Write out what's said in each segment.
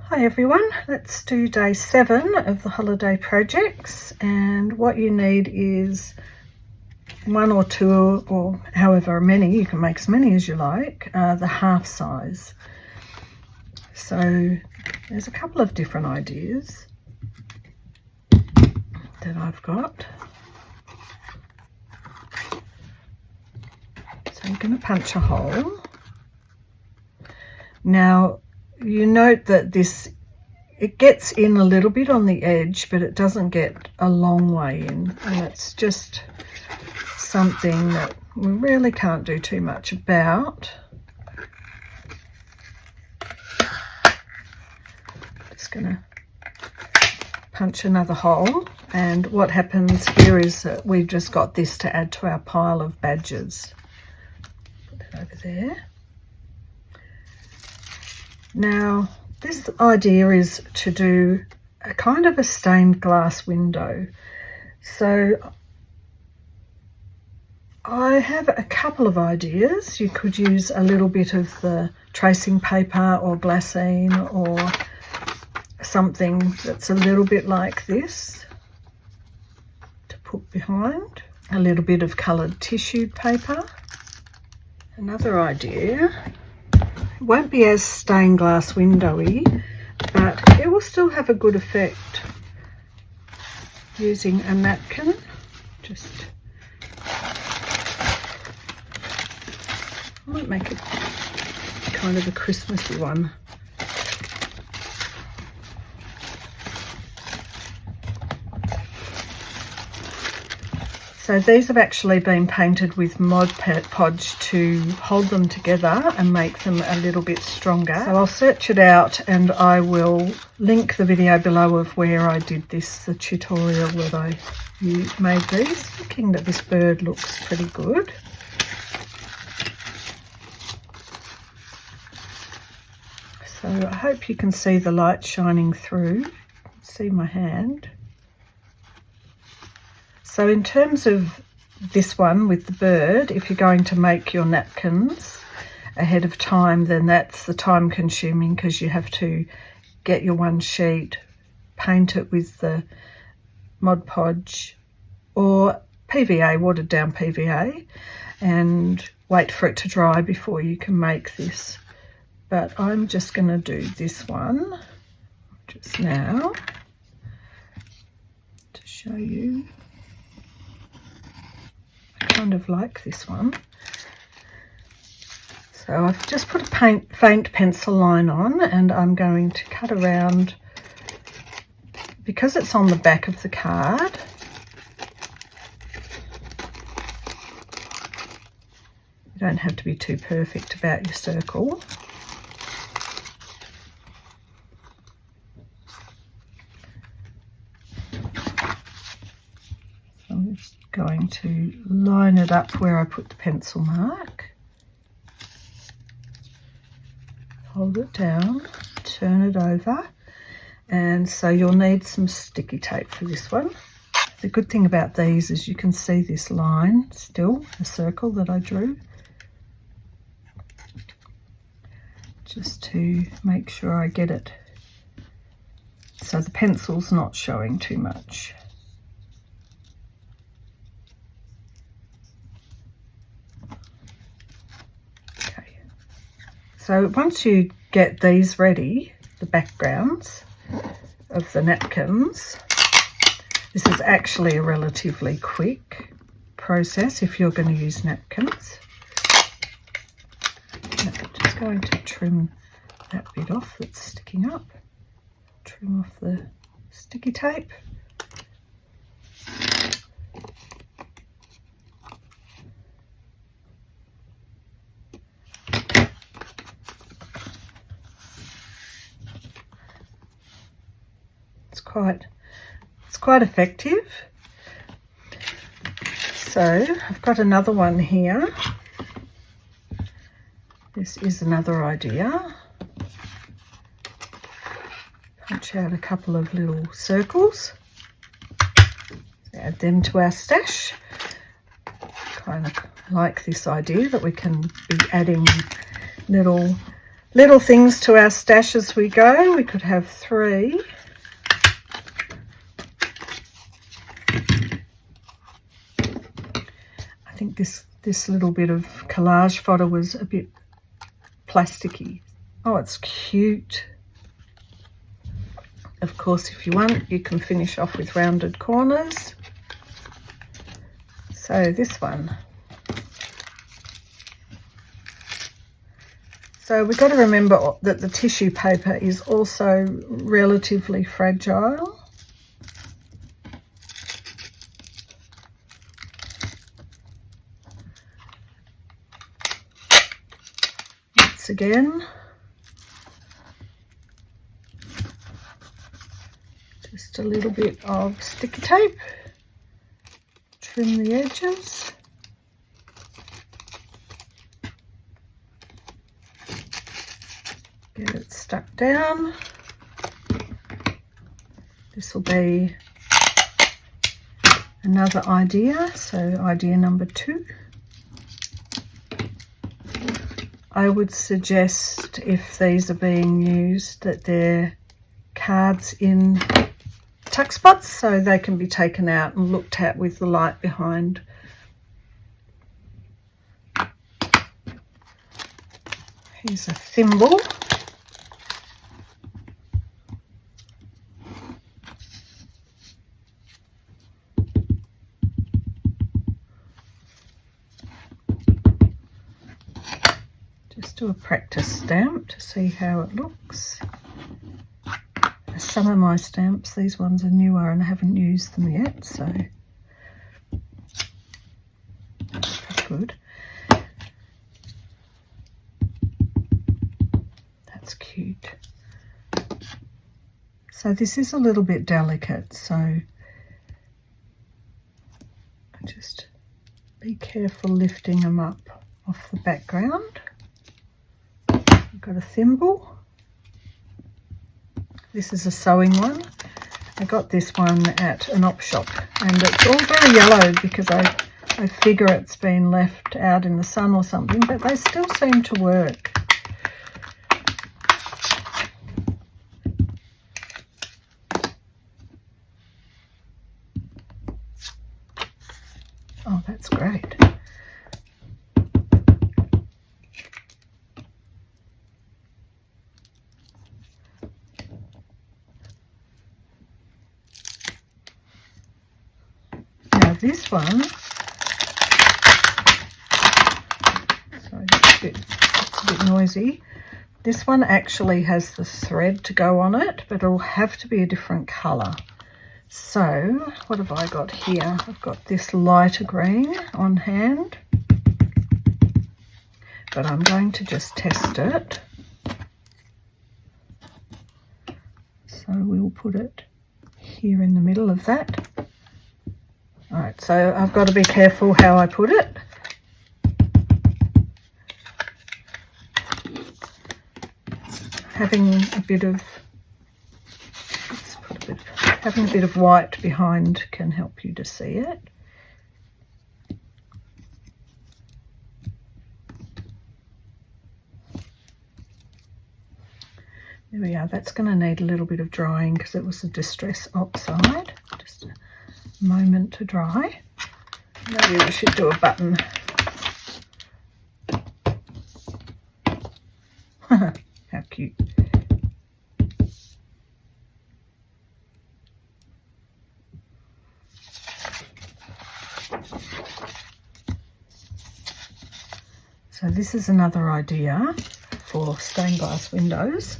Hi everyone, let's do day 7 of the holiday projects, and what you need is 1 or 2 or however many, you can make as many as you like, the half size. So there's a couple of different ideas that I've got. So I'm going to punch a hole. Now you note that it gets in a little bit on the edge, but it doesn't get a long way in, and it's just something that we really can't do too much about. Just gonna punch another hole, and what happens here is that we've just got this to add to our pile of badges. Put that over there. Now, this idea is to do a kind of a stained glass window. So I have a couple of ideas. You could use a little bit of the tracing paper or glassine or something that's a little bit like this to put behind. A little bit of coloured tissue paper. Another idea. It won't be as stained glass windowy, but it will still have a good effect using a napkin. I might make it kind of a Christmassy one. So these have actually been painted with Mod Podge to hold them together and make them a little bit stronger. So I'll search it out and I will link the video below of where I did this, the tutorial that I made these. Thinking that this bird looks pretty good. So I hope you can see the light shining through. See my hand. So in terms of this one with the bird, if you're going to make your napkins ahead of time, then that's the time consuming, because you have to get your one sheet, paint it with the Mod Podge or PVA, watered down PVA, and wait for it to dry before you can make this. But I'm just going to do this one just now to show you. Kind of like this one. So I've just put a faint pencil line on, and I'm going to cut around, because it's on the back of the card. You don't have to be too perfect about your circle. I'm just going to line it up where I put the pencil mark, hold it down, turn it over, and so you'll need some sticky tape for this one. The good thing about these is you can see this line still, the circle that I drew, just to make sure I get it so the pencil's not showing too much. So once you get these ready, the backgrounds of the napkins, this is actually a relatively quick process if you're going to use napkins. I'm just going to trim that bit off that's sticking up, trim off the sticky tape. It's quite effective. So I've got another one here. This is another idea. Punch out a couple of little circles, add them to our stash. Kind of like this idea that we can be adding little little things to our stash as we go. We could have 3. I think this little bit of collage fodder was a bit plasticky. Oh, it's cute. Of course, if you want, you can finish off with rounded corners. So this one. So we've got to remember that the tissue paper is also relatively fragile. Once again, just a little bit of sticky tape, trim the edges. Get it stuck down. This will be another idea, so idea number 2. I would suggest, if these are being used, that they're cards in tuck spots so they can be taken out and looked at with the light behind. Here's a thimble. Just do a practice stamp to see how it looks. Some of my stamps, these ones are newer and I haven't used them yet, so that's good. That's cute. So this is a little bit delicate, so just be careful lifting them up off the background. I've got a thimble. This is a sewing one. I got this one at an op shop and it's all very yellowed because I figure it's been left out in the sun or something, but they still seem to work. Oh, that's great. This one, sorry, it's a bit noisy. This one actually has the thread to go on it, but it'll have to be a different colour. So what have I got here? I've got this lighter green on hand, but I'm going to just test it. So we'll put it here in the middle of that. Alright, so I've got to be careful how I put it. Having a bit of white behind can help you to see it. There we are. That's going to need a little bit of drying because it was a distress oxide. Just a moment to dry. Maybe we should do a button. How cute. So this is another idea for stained glass windows.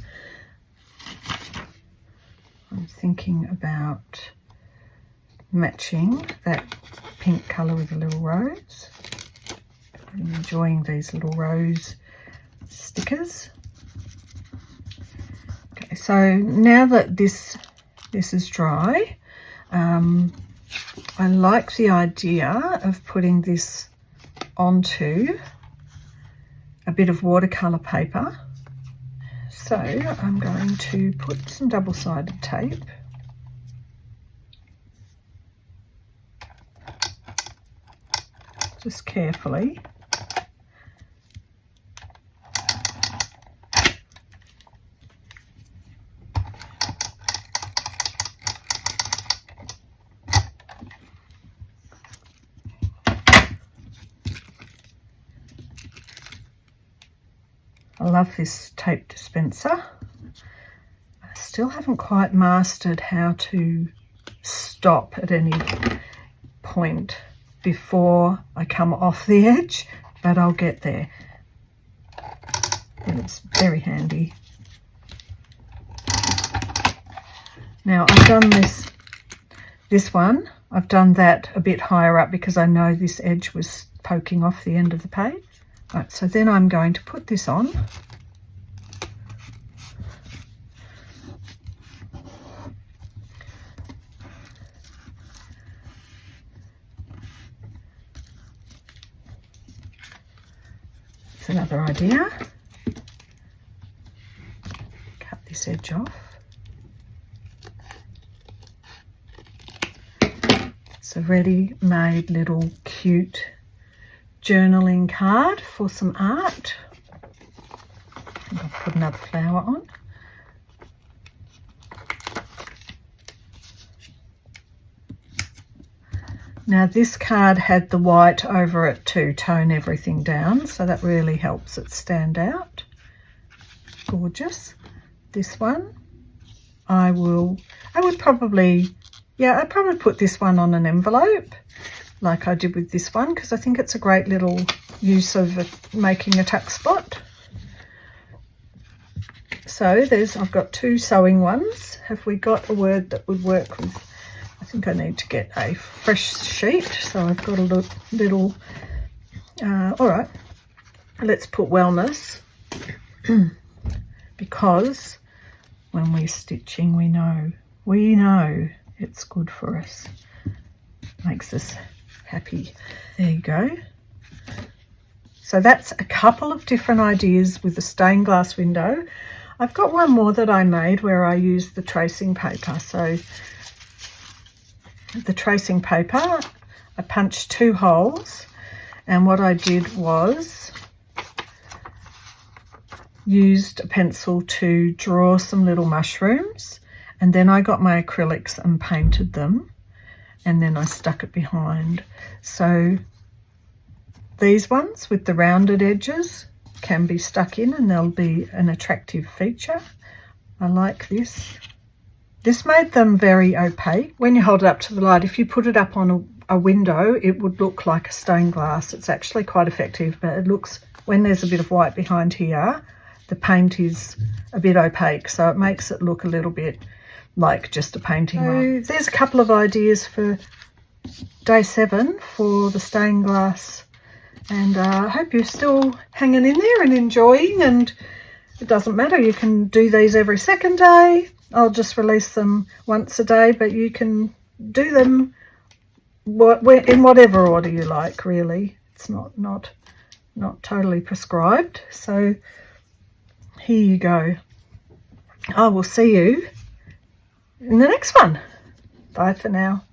I'm thinking about matching that pink colour with a little rose. I'm enjoying these little rose stickers. Okay, so now that this is dry, I like the idea of putting this onto a bit of watercolour paper. So I'm going to put some double-sided tape just carefully love this tape dispenser. I still haven't quite mastered how to stop at any point before I come off the edge, but I'll get there. And it's very handy. Now I've done this one, I've done that a bit higher up because I know this edge was poking off the end of the page. Right, so then I'm going to put this on. That's another idea. Cut this edge off. It's a ready-made little cute journaling card for some art. I'll put another flower on. Now this card had the white over it to tone everything down, so that really helps it stand out. Gorgeous. This one, I'd probably put this one on an envelope like I did with this one, because I think it's a great little use of making a tuck spot. So I've got two sewing ones. Have we got a word that would work with? I think I need to get a fresh sheet. So I've got a little, all right, let's put wellness, because when we're stitching, we know it's good for us. Makes us happy. There you go. So that's a couple of different ideas with the stained glass window. I've got one more that I made where I used the tracing paper. So the tracing paper, I punched 2 holes, and what I did was used a pencil to draw some little mushrooms, and then I got my acrylics and painted them, and then I stuck it behind. So these ones with the rounded edges can be stuck in and they'll be an attractive feature. I like this. This made them very opaque. When you hold it up to the light, if you put it up on a window, it would look like a stained glass. It's actually quite effective, but it looks, when there's a bit of white behind here, the paint is a bit opaque, so it makes it look a little bit like just a painting. So there's a couple of ideas for day 7 for the stained glass, and I hope you're still hanging in there and enjoying, and it doesn't matter, you can do these every second day. I'll just release them once a day, but you can do them in whatever order you like, really. It's not totally prescribed. So here you go. I will see you in the next one. Bye for now.